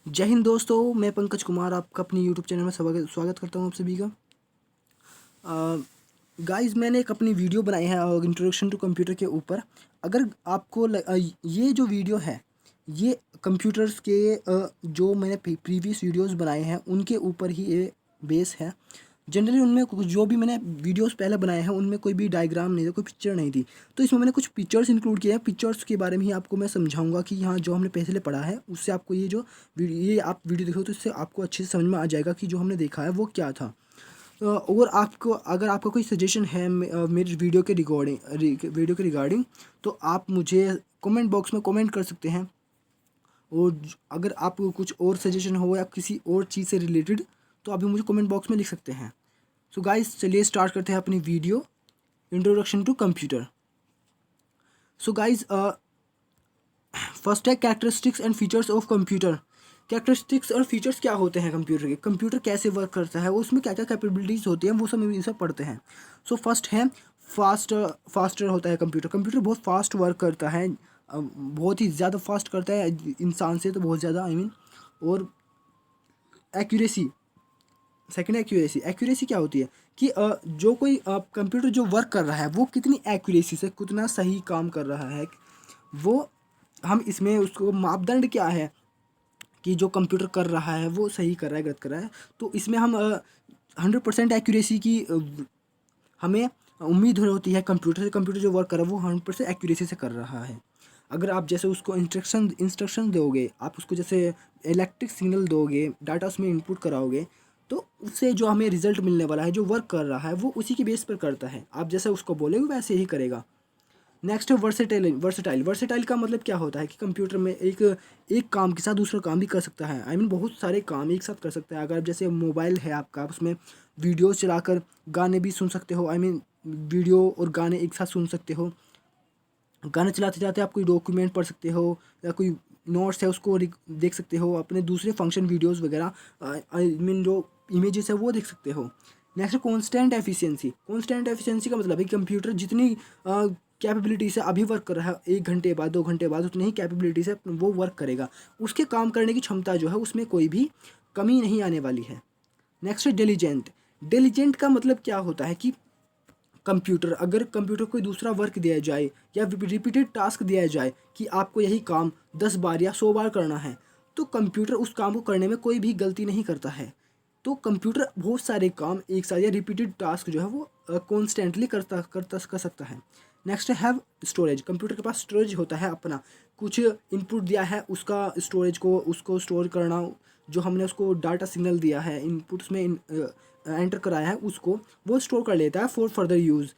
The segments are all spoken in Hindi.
जय हिंद दोस्तों, मैं पंकज कुमार आपका अपनी यूट्यूब चैनल में स्वागत करता हूँ आप सभी का। गाइस, मैंने एक अपनी वीडियो बनाई है इंट्रोडक्शन टू कंप्यूटर के ऊपर। अगर आपको ये जो वीडियो है ये कंप्यूटर्स के जो मैंने प्रीवियस वीडियोस बनाए हैं उनके ऊपर ही ये बेस है। जनरली उनमें जो भी मैंने वीडियोस पहले बनाए हैं उनमें कोई भी डायग्राम नहीं था, कोई पिक्चर नहीं थी। तो इसमें मैंने कुछ पिक्चर्स इंक्लूड किए हैं। पिक्चर्स के बारे में ही आपको मैं समझाऊंगा कि यहाँ जो हमने पहले पढ़ा है उससे आपको ये आप वीडियो देखो तो इससे आपको अच्छे से समझ में आ जाएगा कि जो हमने देखा है वो क्या था। और आपको अगर आपका कोई सजेशन है मेरी वीडियो के रिगार्डिंग तो आप मुझे कमेंट बॉक्स में कमेंट कर सकते हैं। और अगर आपको कुछ और सजेशन हो या किसी और चीज़ से रिलेटेड तो आप भी मुझे कमेंट बॉक्स में लिख सकते हैं। सो गाइस, चलिए स्टार्ट करते हैं अपनी video introduction to computer. So guys, first है characteristics and features of computer. Characteristics और फीचर्स क्या होते हैं कंप्यूटर के, कंप्यूटर कैसे वर्क करता है, उसमें क्या क्या कैपेबिलिटीज़ होती हैं, वो सब पढ़ते हैं। सो फर्स्ट है फास्टर होता है कंप्यूटर। कंप्यूटर बहुत फास्ट वर्क करता है, बहुत ही ज़्यादा फास्ट करता है इंसान से तो बहुत ज़्यादा और एक्यूरेसी। Second accuracy. एक्यूरेसी क्या होती है कि जो कोई कंप्यूटर जो वर्क कर रहा है वो कितनी एक्यूरेसी से कितना सही काम कर रहा है, वो हम इसमें उसको मापदंड क्या है कि जो कंप्यूटर कर रहा है वो सही कर रहा है गलत कर रहा है। तो इसमें हम 100% एक्यूरेसी की हमें उम्मीद होती है कंप्यूटर से। कंप्यूटर जो वर्क कर रहा है वो 100% एक्यूरेसी से कर रहा है। अगर आप जैसे उसको इंस्ट्रक्शन दोगे, आप उसको जैसे इलेक्ट्रिक सिग्नल दोगे, डाटा उसमें इनपुट कराओगे, तो उससे जो हमें रिजल्ट मिलने वाला है, जो वर्क कर रहा है वो उसी के बेस पर करता है। आप जैसे उसको बोलेगे वैसे ही करेगा। नेक्स्ट है वर्सेटाइल। वर्सेटाइल का मतलब क्या होता है कि कंप्यूटर में एक काम के साथ दूसरा काम भी कर सकता है। बहुत सारे काम एक साथ कर सकता है। अगर जैसे मोबाइल है आपका, आप उसमें वीडियोस चलाकर गाने भी सुन सकते हो। वीडियो और गाने एक साथ सुन सकते हो। गाना चलाते चलाते आप कोई डॉक्यूमेंट पढ़ सकते हो या कोई नोट्स है उसको देख सकते हो। अपने दूसरे फंक्शन वीडियोस वगैरह जो इमेजेस है वो देख सकते हो। Next constant efficiency. Constant efficiency का मतलब है कि कंप्यूटर जितनी कैपेबिलिटी से अभी वर्क कर रहा है, 1 घंटे बाद 2 घंटे बाद उतनी ही कैपेबिलिटी से वो वर्क करेगा। उसके काम करने की क्षमता जो है उसमें कोई भी कमी नहीं आने वाली है। नेक्स्ट है डिलीजेंट। डिलीजेंट का मतलब क्या होता है कि अगर कंप्यूटर कोई दूसरा वर्क दिया जाए या रिपीटेड टास्क दिया जाए कि आपको यही काम 10 बार या 100 बार करना है, तो कंप्यूटर उस काम को करने में कोई भी गलती नहीं करता है। तो कंप्यूटर बहुत सारे काम एक साथ या रिपीटेड टास्क जो है वो कॉन्स्टेंटली कर सकता है। नेक्स्ट है हैव स्टोरेज। कंप्यूटर के पास स्टोरेज होता है अपना, कुछ इनपुट दिया है उसका स्टोरेज को उसको स्टोर करना, जो हमने उसको डाटा सिग्नल दिया है इनपुट्स में एंटर कराया है उसको वो स्टोर कर लेता है for further use.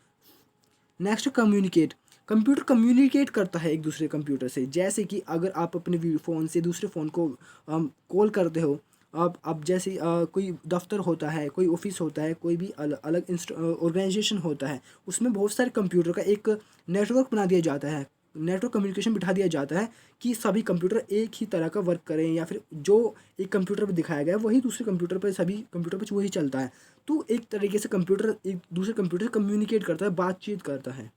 Next communicate. Computer communicate करता है एक दूसरे कंप्यूटर से। जैसे कि अगर आप अपने फ़ोन से दूसरे फ़ोन को कॉल करते हो, अब जैसे कोई दफ्तर होता है, कोई ऑफिस होता है, कोई भी अलग ऑर्गेनाइजेशन होता है, उसमें बहुत सारे कंप्यूटर का एक नेटवर्क बना दिया जाता है, नेटवर्क कम्युनिकेशन बिठा दिया जाता है कि सभी कंप्यूटर एक ही तरह का वर्क करें, या फिर जो एक कंप्यूटर पर दिखाया गया है वही दूसरे कंप्यूटर पर, सभी कंप्यूटर पर वही चलता है। तो एक तरीके से कंप्यूटर एक दूसरे कंप्यूटर से कम्युनिकेट करता है, बातचीत करता है।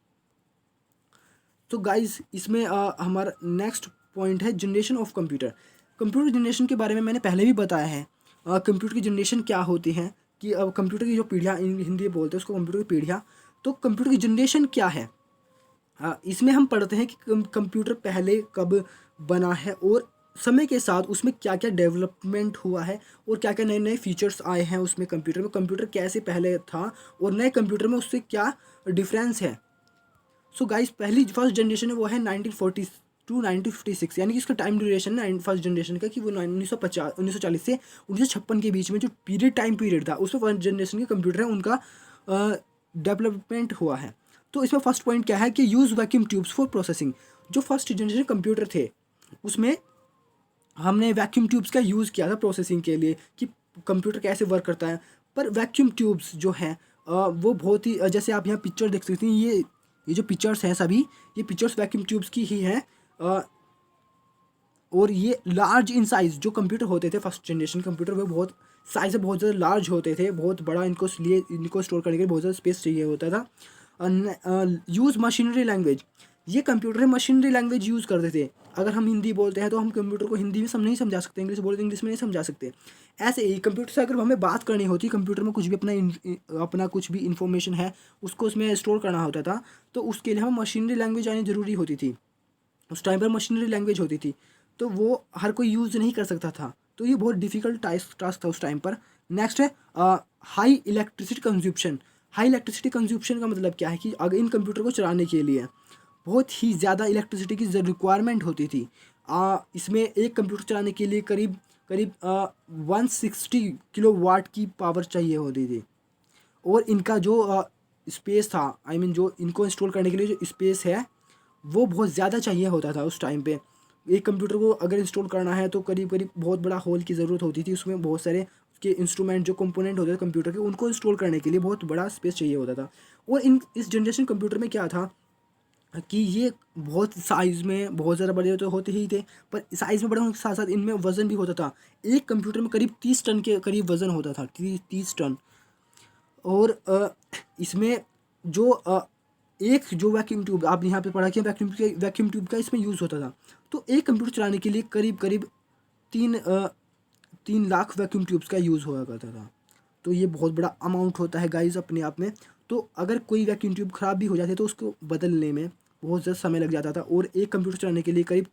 तो गाइस, इसमें हमारा नेक्स्ट पॉइंट है generation of computer. Computer generation के बारे में मैंने पहले भी बताया है। कंप्यूटर की जनरेशन क्या होती है कि अब कंप्यूटर की जो पीढ़ियाँ, हिंदी में बोलते हैं उसको कंप्यूटर की पीढ़ियाँ। तो कंप्यूटर की जनरेशन क्या है, इसमें हम पढ़ते हैं कि कंप्यूटर पहले कब बना है और समय के साथ उसमें क्या क्या डेवलपमेंट हुआ है और क्या क्या नए नए फीचर्स आए हैं उसमें। कंप्यूटर कैसे पहले था और नए कंप्यूटर में उससे क्या डिफरेंस है। सो गाइस, पहली फर्स्ट जनरेशन है वो है 1940 टू 1956, यानी कि इसका टाइम ड्यूरेशन है फर्स्ट जनरेशन का कि वो 1940 से 1956 के बीच में जो टाइम पीरियड था उसमें फर्स्ट जनरेशन के कंप्यूटर है उनका डेवलपमेंट हुआ है। तो इसमें फर्स्ट पॉइंट क्या है कि use vacuum tubes for processing. जो फर्स्ट जनरेशन कंप्यूटर थे उसमें हमने वैक्यूम ट्यूब्स का यूज़ किया था प्रोसेसिंग के लिए कि कंप्यूटर कैसे वर्क करता है। पर वैक्यूम ट्यूब्स जो हैं वो बहुत ही जैसे आप यहाँ पिक्चर देख सकते हैं, ये जो पिक्चर्स हैं सभी ये पिक्चर्स वैक्यूम ट्यूब्स की ही हैं। और ये लार्ज इन साइज़ जो कंप्यूटर होते थे फर्स्ट जनरेशन कंप्यूटर, वो बहुत साइज़ से बहुत ज़्यादा लार्ज होते थे, बहुत बड़ा इनको स्टोर करने के लिए बहुत ज़्यादा स्पेस चाहिए होता था। Use machinery language. ये कंप्यूटर मशीनरी लैंग्वेज यूज़ करते थे। अगर हम हिंदी बोलते हैं तो हम कंप्यूटर को हिंदी में नहीं समझा सकते, इंग्लिश बोलते इंग्लिश में नहीं समझा सकते। ऐसे ही कंप्यूटर से अगर हमें बात करनी होती, कंप्यूटर में कुछ भी अपना कुछ भी इंफॉर्मेशन है उसको उसमें स्टोर करना होता था, तो उसके लिए हमें मशीनरी लैंग्वेज आनी ज़रूरी होती थी। उस टाइम पर मशीनरी लैंग्वेज होती थी, तो वो हर कोई यूज़ नहीं कर सकता था, तो ये बहुत डिफ़िकल्ट टास्क था उस टाइम पर। नेक्स्ट है हाई इलेक्ट्रिसिटी कंज्यूप्शन। हाई इलेक्ट्रिसिटी कंज्यूप्शन का मतलब क्या है कि अगर इन कंप्यूटर को चलाने के लिए बहुत ही ज़्यादा इलेक्ट्रिसिटी की रिक्वायरमेंट होती थी। इसमें एक कंप्यूटर चलाने के लिए करीब करीब 160 किलोवाट की पावर चाहिए होती थी। और इनका जो स्पेस था, आई मीन जो इनको इंस्टॉल करने के लिए जो स्पेस है वो बहुत ज़्यादा चाहिए होता था उस टाइम पे। एक कंप्यूटर को अगर इंस्टॉल करना है तो करीब करीब बहुत बड़ा हॉल की ज़रूरत होती थी, उसमें बहुत सारे उसके इंस्ट्रूमेंट जो कंपोनेंट होते थे कंप्यूटर के उनको इंस्टॉल करने के लिए बहुत बड़ा स्पेस चाहिए होता था। और इस जनरेशन कंप्यूटर में क्या था कि ये बहुत साइज़ में बहुत ज़्यादा बड़े तो होते ही थे, पर साइज़ में बड़े होने के साथ साथ इनमें वज़न भी होता था। एक कंप्यूटर में करीब 30 टन के करीब वज़न होता था, 30 टन। और इसमें जो एक जो वैक्यूम ट्यूब आप यहाँ पे पढ़ा कि वैक्यूम ट्यूब का इसमें यूज़ होता था। तो एक कंप्यूटर चलाने के लिए करीब करीब 3 लाख वैक्यूम ट्यूब्स का यूज़ हुआ करता था। तो ये बहुत बड़ा अमाउंट होता है गाइस अपने आप में। तो अगर कोई वैक्यूम ट्यूब ख़राब भी हो जाती है तो उसको बदलने में बहुत ज़्यादा समय लग जाता था, और एक कंप्यूटर चलाने के लिए करीब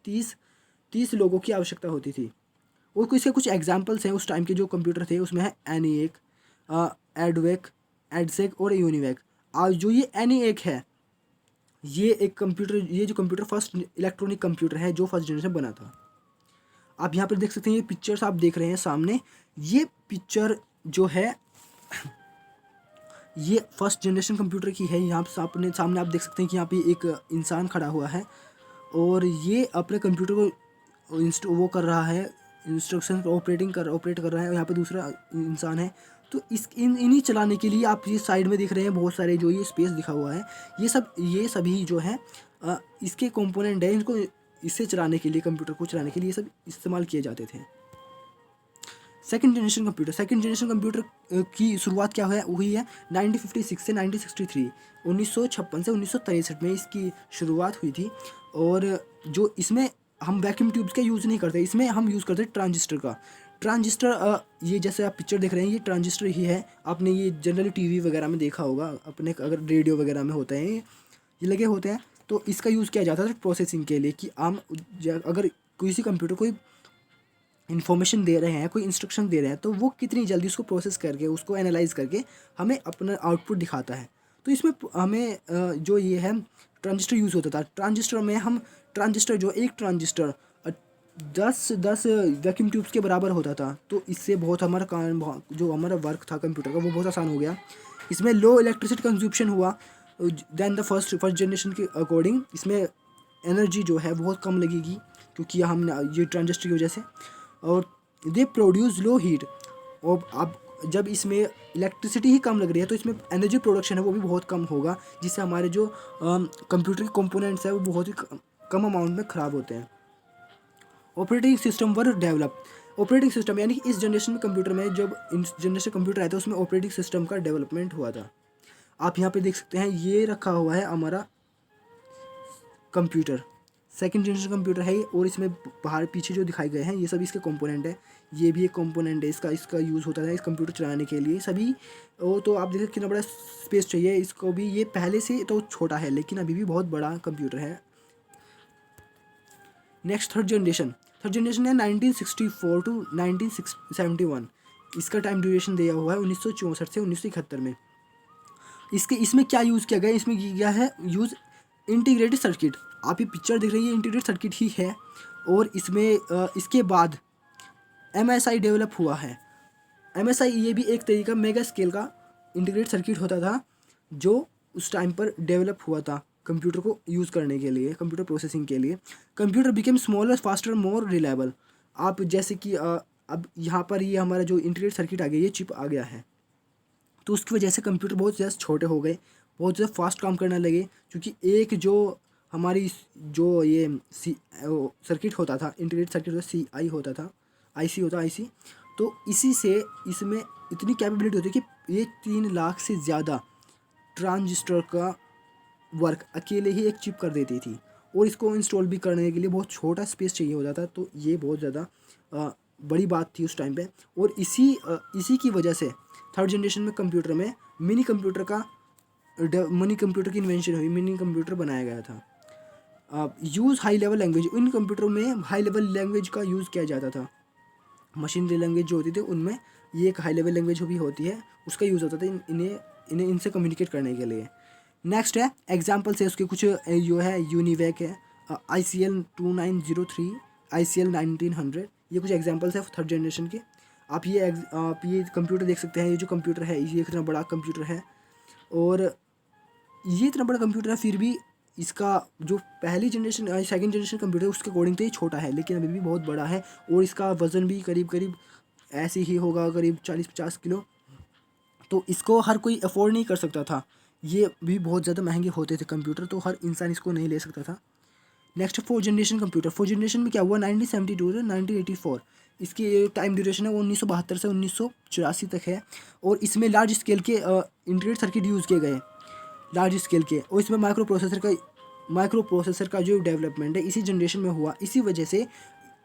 30 लोगों की आवश्यकता होती थी। और इसके कुछ एग्जांपल्स हैं उस टाइम के जो कंप्यूटर थे, उसमें है एनिएक, एडवेक, एडसेक और यूनिवेक। आज जो ये एनिएक है, ये जो कंप्यूटर फर्स्ट इलेक्ट्रॉनिक कंप्यूटर है जो फर्स्ट जनरेशन बना था। आप यहाँ पर देख सकते हैं, ये पिक्चर्स आप देख रहे हैं सामने, ये पिक्चर जो है ये फर्स्ट जनरेशन कंप्यूटर की है। यहाँ पर अपने सामने आप देख सकते हैं कि यहाँ पे एक इंसान खड़ा हुआ है और ये अपने कंप्यूटर को वो कर रहा है, इंस्ट्रक्शन ऑपरेट कर रहा है। यहाँ पे दूसरा इंसान है। तो इन्हीं चलाने के लिए आप ये साइड में देख रहे हैं बहुत सारे जो ये स्पेस दिखा हुआ है, ये सभी जो है इसके कंपोनेंट है। इनको इससे चलाने के लिए, कंप्यूटर को चलाने के लिए सब इस्तेमाल किए जाते थे। सेकंड जनरेशन कंप्यूटर की शुरुआत क्या हुई है 1956 से 1963, 1956 से 1963 में इसकी शुरुआत हुई थी। और जो इसमें हम वैक्यूम ट्यूब्स का यूज़ नहीं करते, इसमें हम यूज़ करते हैं ट्रांजिस्टर का। ट्रांजिस्टर ये जैसे आप पिक्चर देख रहे हैं, ये ट्रांजिस्टर ही है। आपने ये जनरली टीवी वगैरह में देखा होगा, अपने अगर रेडियो वगैरह में होते हैं ये लगे होते हैं। तो इसका यूज़ किया जाता है प्रोसेसिंग के लिए, कि हम अगर किसी कंप्यूटर को इन्फॉर्मेशन दे रहे हैं, कोई इंस्ट्रक्शन दे रहे हैं, तो वो कितनी जल्दी उसको प्रोसेस करके, उसको एनालाइज करके हमें अपना आउटपुट दिखाता है। तो इसमें हमें जो ये है ट्रांजिस्टर यूज़ होता था। ट्रांजिस्टर में हम जो एक ट्रांजिस्टर 10 वैक्यूम ट्यूब्स के बराबर होता था। तो इससे बहुत हमारा काम, जो हमारा वर्क था कंप्यूटर का, वो बहुत आसान हो गया। इसमें लो इलेक्ट्रिसिटी कंज्यूप्शन हुआ दैन द फर्स्ट जनरेशन के अकॉर्डिंग। इसमें एनर्जी जो है बहुत कम लगेगी, क्योंकि हम ये ट्रांजिस्टर की वजह से। और दे प्रोड्यूस लो हीट। और अब जब इसमें इलेक्ट्रिसिटी ही कम लग रही है तो इसमें एनर्जी प्रोडक्शन है वो भी बहुत कम होगा, जिससे हमारे जो कंप्यूटर के कंपोनेंट्स है वो बहुत ही कम अमाउंट में ख़राब होते हैं। Operating system were develop. Operating system यानी कि इस जनरेशन में कंप्यूटर में, जब इस जनरेशन कंप्यूटर आया था उसमें ऑपरेटिंग सिस्टम का डेवलपमेंट हुआ था। आप यहाँ पे देख सकते हैं, ये रखा हुआ है हमारा कंप्यूटर, सेकंड जनरेशन कंप्यूटर है। और इसमें बाहर पीछे जो दिखाए गए हैं ये सभी इसके कंपोनेंट है। ये भी एक कंपोनेंट है इसका यूज़ होता है इस कंप्यूटर चलाने के लिए सभी। वो तो आप देखिए कितना बड़ा स्पेस चाहिए इसको भी। ये पहले से तो छोटा है लेकिन अभी भी बहुत बड़ा कंप्यूटर है। नेक्स्ट थर्ड जनरेशन है 1964 टू 1971। इसका टाइम ड्यूरेशन दिया हुआ है 1964 से 1971 में। इसमें क्या यूज़ किया गया, इसमें किया है यूज़ इंटीग्रेटेड सर्किट। आप ये पिक्चर देख रहे हैं, ये इंटीग्रेटेड सर्किट ही है। और इसमें इसके बाद MSI डेवलप हुआ है। MSI ये भी एक तरीका मेगा स्केल का इंटीग्रेटेड सर्किट होता था, जो उस टाइम पर डेवलप हुआ था कंप्यूटर को यूज़ करने के लिए, कंप्यूटर प्रोसेसिंग के लिए। Computer became smaller, faster, more reliable. आप जैसे कि अब यहाँ पर ये हमारा जो इंटीग्रेटेड सर्किट आ गया, ये चिप आ गया है, तो उसकी वजह से कंप्यूटर बहुत ज़्यादा छोटे हो गए, बहुत ज़्यादा फास्ट काम करने लगे। क्योंकि एक जो हमारी जो ये सर्किट होता था, इंटीग्रेटेड सर्किट होता, CI होता था, IC, तो इसी से इसमें इतनी कैपेबिलिटी होती है कि ये 3 लाख से ज़्यादा ट्रांजिस्टर का वर्क अकेले ही एक चिप कर देती थी। और इसको इंस्टॉल भी करने के लिए बहुत छोटा स्पेस चाहिए होता था। तो ये बहुत ज़्यादा बड़ी बात थी उस टाइम पे। और इसी की वजह से थर्ड जनरेशन में कंप्यूटर में मिनी कंप्यूटर की इन्वेंशन हुई, मिनी कंप्यूटर बनाया गया था। यूज़ हाई लेवल लैंग्वेज, इन कंप्यूटरों में हाई लेवल लैंग्वेज का यूज़ किया जाता था। मशीनरी लैंग्वेज जो होती थी उनमें ये एक हाई लेवल लैंग्वेज भी होती है, उसका यूज़ होता था इन्हें इनसे कम्युनिकेट करने के लिए। नेक्स्ट है एग्जाम्पल्स है उसके कुछ, जो है यूनिवैक है, ICL 2903, ICL 1900, ये कुछ एग्जाम्पल्स है थर्ड जनरेशन के। आप ये कंप्यूटर देख सकते हैं। ये जो कंप्यूटर है ये इतना बड़ा कंप्यूटर है, और ये इतना बड़ा कंप्यूटर है फिर भी इसका जो पहली जनरेशन सेकंड जनरेशन कंप्यूटर है उसके अकॉर्डिंग तो ये छोटा है, लेकिन अभी भी बहुत बड़ा है। और इसका वज़न भी करीब ऐसे ही होगा, करीब 40-50 किलो। तो इसको हर कोई अफोर्ड नहीं कर सकता था, ये भी बहुत ज़्यादा महंगे होते थे कंप्यूटर, तो हर इंसान इसको नहीं ले सकता था। Next fourth generation computer. Fourth generation में क्या हुआ, 1972 से 1984 इसकी टाइम ड्यूरेशन है, वो 1972 से 1984 तक है। और इसमें लार्ज स्केल के इंटीग्रेटेड सर्किट यूज़ किए गए, लार्ज स्केल के। और इसमें माइक्रो प्रोसेसर का जो डेवलपमेंट है इसी जनरेशन में हुआ। इसी वजह से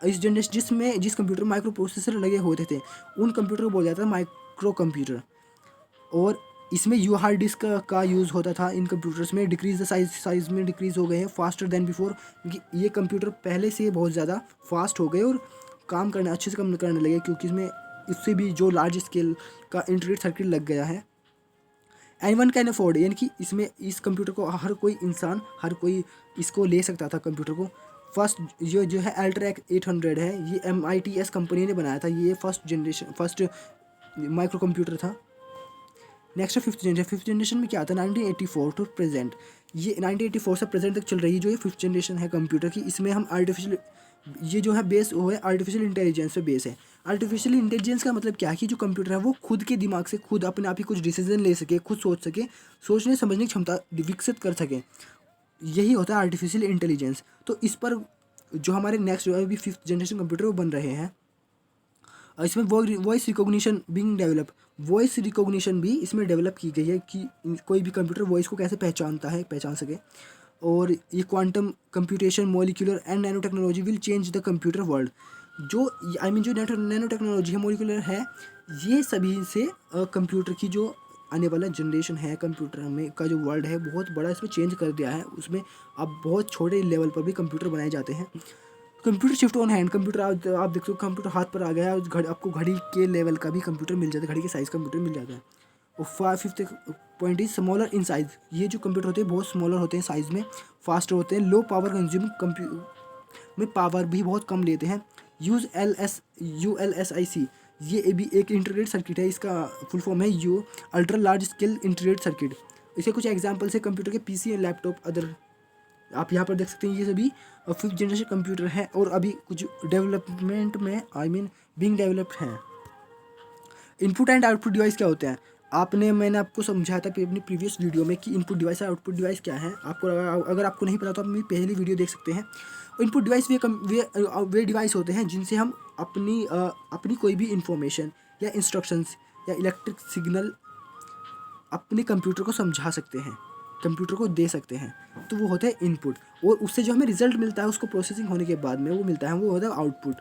इस जनरेशन जिस कंप्यूटर में माइक्रो प्रोसेसर लगे होते थे उन कंप्यूटर को बोला जाता है माइक्रो कंप्यूटर। और इसमें यू हार्ड डिस्क का यूज़ होता था इन कंप्यूटर्स में। डिक्रीज द साइज़ में डिक्रीज़ हो गए हैं, फास्टर देन बिफोर, क्योंकि ये कंप्यूटर पहले से बहुत ज़्यादा फास्ट हो गए और काम करना अच्छे से काम करने लगे, क्योंकि इससे भी जो लार्ज स्केल का इंटीग्रेटेड सर्किट लग गया है। एनीवन कैन अफोर्ड, यानी कि इसमें इस कंप्यूटर को हर कोई इंसान, हर कोई इसको ले सकता था कंप्यूटर को। फर्स्ट जो है अल्ट्रा 800 है, ये MITS कंपनी ने बनाया था। ये फर्स्ट माइक्रो कंप्यूटर था। नेक्स्ट है फिफ्थ जनरेशन में क्या आता है, 1984 टू प्रेजेंट। ये 1984 से प्रेजेंट तक चल रही है जो ये फिफ्थ जनरेशन है कंप्यूटर की। इसमें हम ये जो है बेस वो है आर्टिफिशियल इंटेलिजेंस पे बेस है। आर्टिफिशियल इंटेलिजेंस का मतलब क्या है कि जो कंप्यूटर है वो खुद के दिमाग से खुद अपने आप ही कुछ डिसीजन ले सके, खुद सोच सके, सोचने समझने की क्षमता विकसित कर सके, यही होता है आर्टिफिशियल इंटेलिजेंस। तो इस पर जो हमारे नेक्स्ट जो है अभी फिफ्थ जनरेशन कंप्यूटर वो बन रहे हैं। इसमें voice recognition being develop, voice recognition भी इसमें डेवलप की गई है कि कोई भी कंप्यूटर वॉइस को कैसे पहचान सके। और ये quantum computation, molecular and nano technology will change the computer world. जो जो नैनो टेक्नोलॉजी है, मॉलिक्यूलर है, ये सभी से कंप्यूटर की जो आने वाला जनरेशन है कंप्यूटर में का जो वर्ल्ड है बहुत बड़ा इसमें चेंज कर दिया है। उसमें अब बहुत छोटे लेवल पर भी कंप्यूटर बनाए जाते हैं। Computer shift on hand, computer आप देख सकते हो कंप्यूटर हाथ पर आ गया है। आपको घड़ी के लेवल का भी कंप्यूटर मिल जाता है, घड़ी के साइज़ कंप्यूटर मिल जाता है। और fifth point is smaller in size, ये जो कंप्यूटर होते हैं बहुत स्मॉलर होते हैं साइज़ में, फास्ट होते हैं, लो पावर कंज्यूम में पावर भी बहुत कम लेते हैं। ULSIC, ये भी एक इंटीग्रेटेड सर्किट है, इसका फुल फॉर्म है ultra large scale integrated circuit. इसके कुछ एग्जांपल्स है कंप्यूटर के, PC, लैपटॉप, अदर। आप यहाँ पर देख सकते हैं ये सभी फिफ्थ जनरेशन कंप्यूटर है और अभी कुछ डेवलपमेंट में बीइंग डेवलप्ड हैं। इनपुट एंड आउटपुट डिवाइस क्या होते हैं, मैंने आपको समझाया था अपनी प्रीवियस वीडियो में कि इनपुट डिवाइस और आउटपुट डिवाइस क्या है। अगर आपको नहीं पता तो आप मेरी पहली वीडियो देख सकते हैं। इनपुट डिवाइस वे डिवाइस होते हैं जिनसे हम अपनी कोई भी इंफॉर्मेशन या इंस्ट्रक्शंस या इलेक्ट्रिक सिग्नल अपने कंप्यूटर को समझा सकते हैं, कंप्यूटर को दे सकते हैं। तो वो होता है इनपुट, और उससे जो हमें रिजल्ट मिलता है उसको प्रोसेसिंग होने के बाद में वो मिलता है, वो होता है आउटपुट।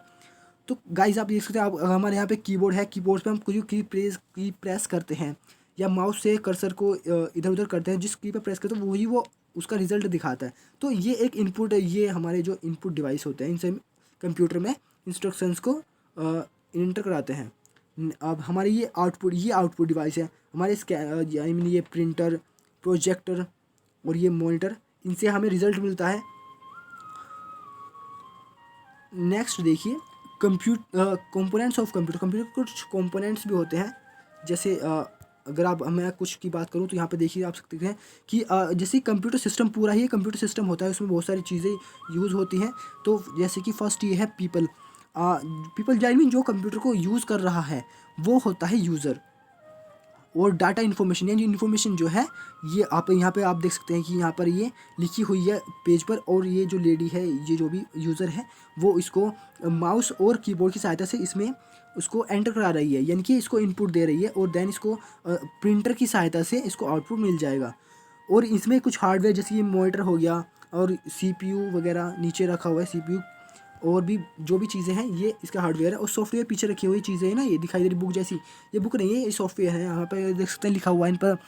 तो गाइस आप देख सकते हैं, आप हमारे यहाँ पे कीबोर्ड है, कीबोर्ड पे हम कुछ की प्रेस करते हैं या माउस से कर्सर को इधर उधर करते हैं, जिस की पे प्रेस करते हैं वही वो उसका रिजल्ट दिखाता है। तो ये एक इनपुट है, ये हमारे जो इनपुट डिवाइस होते हैं इनसे कंप्यूटर में इंस्ट्रक्शंस को इंटर कराते हैं। अब हमारे ये आउटपुट डिवाइस है हमारे ये प्रिंटर, प्रोजेक्टर और ये मॉनिटर, इनसे हमें रिजल्ट मिलता है। नेक्स्ट देखिए कंपोनेंट्स ऑफ कंप्यूटर के कुछ कंपोनेंट्स भी होते हैं। जैसे अगर मैं कुछ की बात करूं तो यहाँ पे देखिए आप सकते हैं कि जैसे कंप्यूटर सिस्टम पूरा ही कंप्यूटर सिस्टम होता है, उसमें बहुत सारी चीज़ें यूज़ होती हैं। तो जैसे कि फर्स्ट ये है पीपल जो कंप्यूटर को यूज़ कर रहा है वो होता है यूज़र। और डाटा इन्फॉर्मेशन यानी इन्फॉर्मेशन जो है ये यहाँ पे आप देख सकते हैं कि यहाँ पर ये लिखी हुई है पेज पर, और ये जो लेडी है, ये जो भी यूज़र है वो इसको माउस और कीबोर्ड की सहायता से इसमें उसको एंटर करा रही है, यानी कि इसको इनपुट दे रही है, और देन इसको प्रिंटर की सहायता से इसको आउटपुट मिल जाएगा। और इसमें कुछ हार्डवेयर जैसे ये मॉनिटर हो गया, और CPU वगैरह नीचे रखा हुआ है, CPU और भी जो भी चीज़ें हैं ये इसका हार्डवेयर है। और सॉफ्टवेयर पीछे रखी हुई चीज़ें हैं ना, ये दिखाई दे रही बुक जैसी, ये बुक नहीं है, ये सॉफ्टवेयर है। यहाँ पे देख सकते हैं लिखा हुआ है इन पर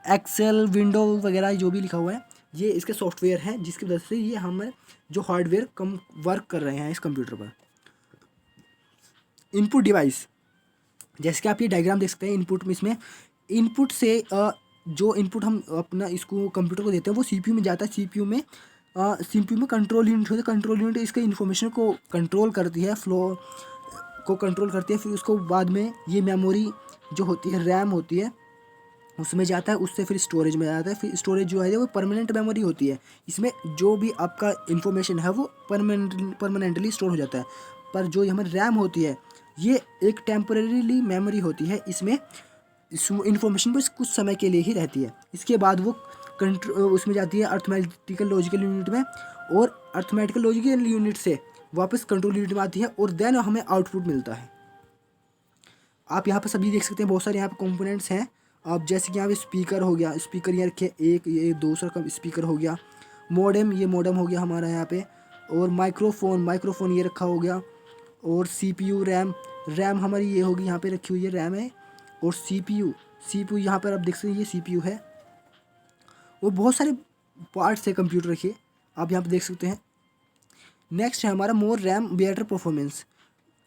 एक्सेल, विंडो वगैरह जो भी लिखा हुआ है ये इसके सॉफ्टवेयर हैं, जिसकी वजह से ये हमें जो हार्डवेयर कम वर्क कर रहे हैं इस कंप्यूटर पर। इनपुट डिवाइस, जैसे कि आप ये डायग्राम देख सकते हैं इनपुट में, इसमें इनपुट से जो इनपुट हम अपना इसको कंप्यूटर को देते हैं वो CPU में जाता है। CPU में कंट्रोल यूनिट होता है। कंट्रोल यूनिट इसके इन्फॉर्मेशन को कंट्रोल करती है, फ्लो को कंट्रोल करती है। फिर उसको बाद में ये मेमोरी जो होती है, रैम होती है, उसमें जाता है। उससे फिर स्टोरेज में जाता है। फिर स्टोरेज जो है वो परमानेंट मेमोरी होती है। इसमें जो भी आपका इन्फॉर्मेशन है वो परमानेंटली स्टोर हो जाता है। पर जो हमारी रैम होती है ये एक टेम्परेरीली मेमोरी होती है। इसमें इन्फॉर्मेशन बस कुछ समय के लिए ही रहती है। इसके बाद वो उसमें जाती है अर्थमेटिकल लॉजिकल यूनिट में, और अर्थमेटिकल लॉजिकल यूनिट से वापस कंट्रोल यूनिट में आती है, और देन हमें आउटपुट मिलता है। आप यहाँ पर सभी देख सकते हैं, बहुत सारे यहाँ पे कंपोनेंट्स हैं। आप जैसे कि यहाँ पे स्पीकर हो गया, स्पीकर यहाँ रखे एक, ये दूसरा कम स्पीकर हो गया। मॉडेम, ये मॉडेम हो गया हमारा यहाँ पे। और माइक्रोफोन ये रखा हो गया। और CPU, रैम हमारी ये होगी, यहाँ पे रखी हुई है, रैम है। और CPU यहाँ पर आप देख सकते हैं ये CPU है। और बहुत सारे पार्ट्स है कंप्यूटर के, आप यहाँ पे देख सकते हैं। नेक्स्ट है हमारा मोर रैम बेटर परफॉर्मेंस।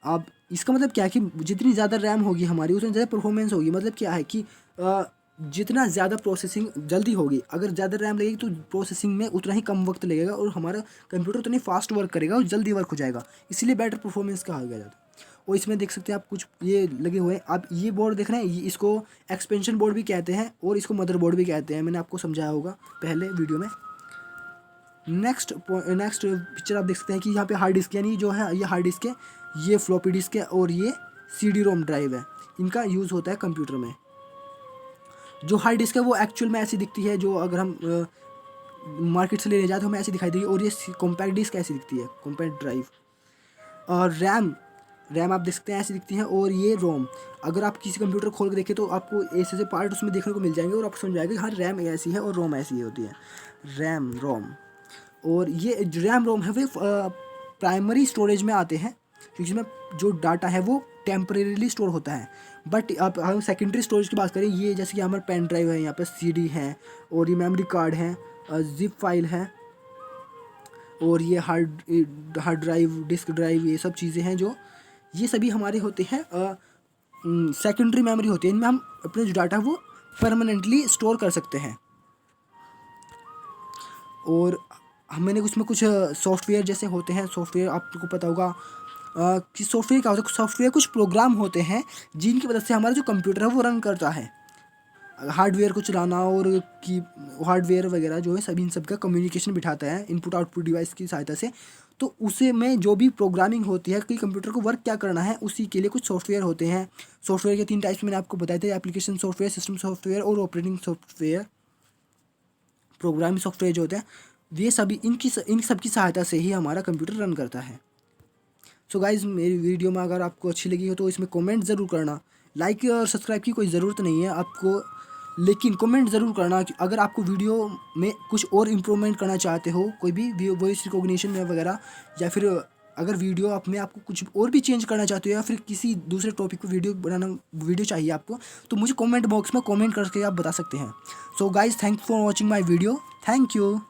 अब इसका मतलब क्या है कि जितनी ज़्यादा रैम होगी हमारी उतनी ज़्यादा परफॉर्मेंस होगी। मतलब क्या है कि जितना ज़्यादा प्रोसेसिंग जल्दी होगी, अगर ज़्यादा रैम लगेगी तो प्रोसेसिंग में उतना ही कम वक्त लगेगा और हमारा कंप्यूटर उतना ही फास्ट वर्क करेगा और जल्दी वर्क हो जाएगा, इसलिए बेटर परफॉर्मेंस कहा गया जाता है। और इसमें देख सकते हैं आप कुछ ये लगे हुए हैं। आप ये बोर्ड देख रहे हैं, ये इसको एक्सपेंशन बोर्ड भी कहते हैं और इसको मदरबोर्ड भी कहते हैं। मैंने आपको समझाया होगा पहले वीडियो में। नेक्स्ट पिक्चर आप देख सकते हैं कि यहाँ पे हार्ड डिस्क, यानी जो है ये हार्ड डिस्क है, ये फ्लॉपी डिस्क है और ये CD-ROM ड्राइव है। इनका यूज़ होता है कंप्यूटर में। जो हार्ड डिस्क है वो एक्चुअल में ऐसी दिखती है, जो अगर हम मार्केट से लेने जाते तो हमें ऐसी दिखाई देगी। और ये कॉम्पैक्ट डिस्क ऐसी दिखती है, कॉम्पैक्ट ड्राइव। और रैम आप देख सकते हैं ऐसी दिखती है। और ये रोम, अगर आप किसी कंप्यूटर खोल के देखें तो आपको ऐसे ऐसे पार्ट उसमें देखने को मिल जाएंगे और आपको समझ आएगा कि हाँ रैम ऐसी है और रोम ऐसी होती है, रैम रोम। और ये रैम रोम है वे प्राइमरी स्टोरेज में आते हैं, क्योंकि इसमें जो डाटा है वो टेम्परेरीली स्टोर होता है। बट अब हम सेकेंडरी स्टोरेज की बात करें, ये जैसे कि हमारा पेन ड्राइव है, यहाँ पर CD है, और ये मेमोरी कार्ड है, जिप फाइल है, और ये हार्ड ड्राइव, डिस्क ड्राइव, ये सब चीज़ें हैं जो ये सभी हमारे होते हैं सेकेंडरी मेमोरी होती है। इनमें हम अपने जो डाटा है वो परमानेंटली स्टोर कर सकते हैं। और मैंने उसमें कुछ सॉफ्टवेयर जैसे होते हैं, सॉफ्टवेयर आपको पता होगा कि सॉफ्टवेयर क्या होता है। सॉफ्टवेयर कुछ प्रोग्राम होते हैं जिनकी वजह से हमारा जो कंप्यूटर है वो रन करता है। हार्डवेयर को चलाना और की हार्डवेयर वगैरह जो है सभी इन सब का कम्युनिकेशन बिठाता है इनपुट आउटपुट डिवाइस की सहायता से। तो उसे में जो भी प्रोग्रामिंग होती है कि कंप्यूटर को वर्क क्या करना है, उसी के लिए कुछ सॉफ्टवेयर होते हैं। सॉफ्टवेयर के 3 टाइप्स मैंने आपको बताए थे, एप्लीकेशन सॉफ्टवेयर, सिस्टम सॉफ्टवेयर और ऑपरेटिंग सॉफ्टवेयर। प्रोग्रामिंग सॉफ्टवेयर जो होते हैं ये सभी इन सब की सहायता से ही हमारा कंप्यूटर रन करता है। सो गाइज़, मेरी वीडियो में अगर आपको अच्छी लगी हो तो इसमें कमेंट ज़रूर करना। लाइक और सब्सक्राइब की कोई ज़रूरत नहीं है आपको, लेकिन कमेंट ज़रूर करना कि अगर आपको वीडियो में कुछ और इम्प्रूवमेंट करना चाहते हो, कोई भी वॉइस रिकॉग्निशन में वगैरह, या फिर अगर वीडियो आप में आपको कुछ और भी चेंज करना चाहते हो, या फिर किसी दूसरे टॉपिक पर वीडियो चाहिए आपको, तो मुझे कमेंट बॉक्स में कमेंट करके आप बता सकते हैं। So guys, thank for watching my video. Thank you.